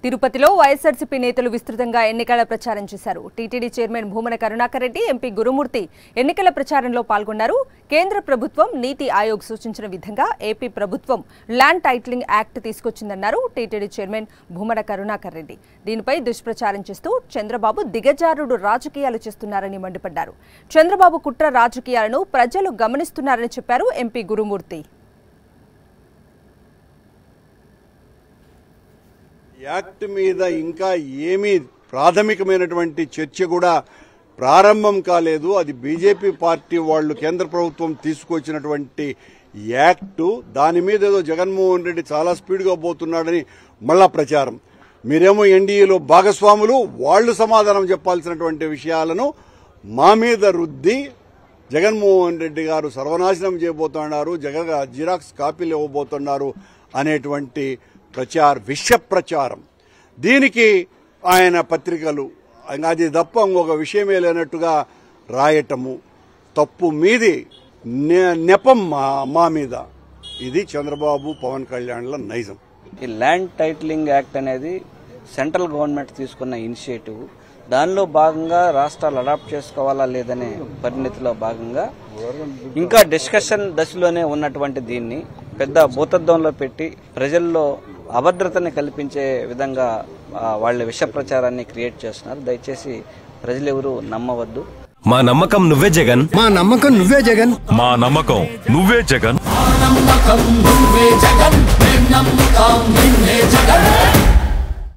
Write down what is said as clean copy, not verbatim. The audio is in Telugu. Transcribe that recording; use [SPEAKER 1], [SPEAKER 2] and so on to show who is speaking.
[SPEAKER 1] తిరుపతిలో వైఎస్ఆర్సీపీ నేతలు విస్తృతంగా ఎన్నికల ప్రచారం చేశారు. టీటీడీ చైర్మన్ భూమన కరుణాకర్ రెడ్డి, ఎంపీ గురుమూర్తి ఎన్నికల ప్రచారంలో పాల్గొన్నారు. కేంద్ర ప్రభుత్వం నీతి ఆయోగ్ సూచించిన విధంగా ఏపీ ప్రభుత్వం ల్యాండ్ టైటిలింగ్ యాక్ట్ తీసుకొచ్చిందన్నారు టీటీడీ చైర్మన్ భూమన కరుణాకర్ రెడ్డి. దీనిపై దుష్ప్రచారం చేస్తూ చంద్రబాబు దిగజారుడు రాజకీయాలు చేస్తున్నారని మండిపడ్డారు. చంద్రబాబు కుట్ర రాజకీయాలను ప్రజలు గమనిస్తున్నారని చెప్పారు ఎంపీ గురుమూర్తి.
[SPEAKER 2] యాక్ట్ మీద ఇంకా ఏమీ ప్రాథమికమైనటువంటి చర్చ కూడా ప్రారంభం కాలేదు. అది బీజేపీ పార్టీ వాళ్ళు కేంద్ర ప్రభుత్వం తీసుకొచ్చినటువంటి యాక్టు. దాని మీద ఏదో జగన్మోహన్ రెడ్డి చాలా స్పీడ్గా పోతున్నాడని మళ్ళా ప్రచారం. మీరేమో ఎన్డీఏలో భాగస్వాములు, వాళ్లు సమాధానం చెప్పాల్సినటువంటి విషయాలను మా మీద రుద్ది జగన్మోహన్ రెడ్డి గారు సర్వనాశనం చేయబోతున్నారు, జిరాక్స్ కాపీలు ఇవ్వబోతున్నారు అనేటువంటి విష ప్రచారం. దీనికి ఆయన పత్రికలు అది తప్ప ఇంకొక విషయమే లేనట్టుగా రాయటము, తప్పు మీది నెపం మా మీద. ఇది చంద్రబాబు పవన్ కళ్యాణ్ల నైజం.
[SPEAKER 3] ఈ ల్యాండ్ టైటిలింగ్ యాక్ట్ అనేది సెంట్రల్ గవర్నమెంట్ తీసుకున్న ఇనిషియేటివ్. దానిలో భాగంగా రాష్ట్రాలు అడాప్ట్ చేసుకోవాలా లేదనే పరిణతిలో భాగంగా ఇంకా డిస్కషన్ దశలోనే ఉన్నటువంటి దీన్ని పెద్ద భూతద్దంలో పెట్టి ప్రజల్లో అభద్రతని కల్పించే విధంగా వాళ్ళ విష ప్రచారాన్ని క్రియేట్ చేస్తున్నారు. దయచేసి ప్రజలెవరూ నమ్మవద్దు.
[SPEAKER 4] మా నమ్మకం నువ్వే జగన్,
[SPEAKER 5] మా నమ్మకం నువ్వే జగన్,
[SPEAKER 4] మా నమ్మకం నువ్వే జగన్,
[SPEAKER 5] మా నమ్మకం నువ్వే జగన్,